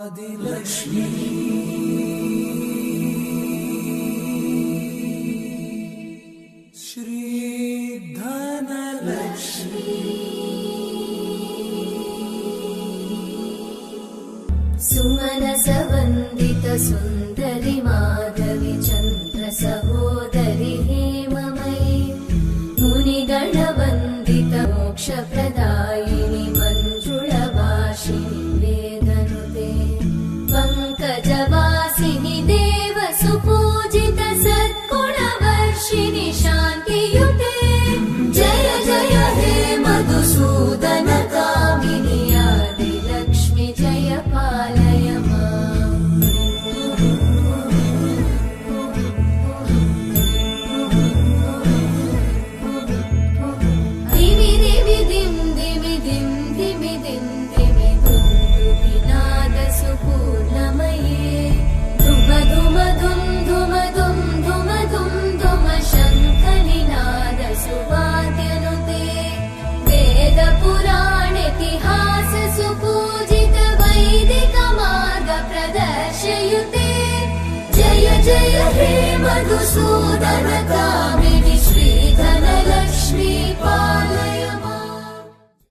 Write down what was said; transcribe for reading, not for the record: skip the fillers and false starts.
आदिलक्ष्मी श्री धनलक्ष्मी सुमनस वंदित सुंदरी माधवी चंद्र सहोदरी हेममयी मुनिगण वंदित मोक्ष प्रदायिनी मंजुळभाषिणी वेदनुते पंकजवासिनी देव सुपूजित सद्गुणवर्षिणि शान्तियुते जय जय हे मधुसूदन कामिनी आदिलक्ष्मी जय पालय माम् दिमि दिमि दिं दिमि दिं दिमि दिं दिमि दुन्दुभिनाद सुपूर्णमये धुम धुम धुम धुम धुम धुम धुम धुम शङ्खनिनाद सुवाद्यनुते वेद पुराण इतिहास सुपूजित वैदिक मार्ग प्रदर्शयुते जय जय हे मधुसूदन कामिनि श्री धनलक्ष्मी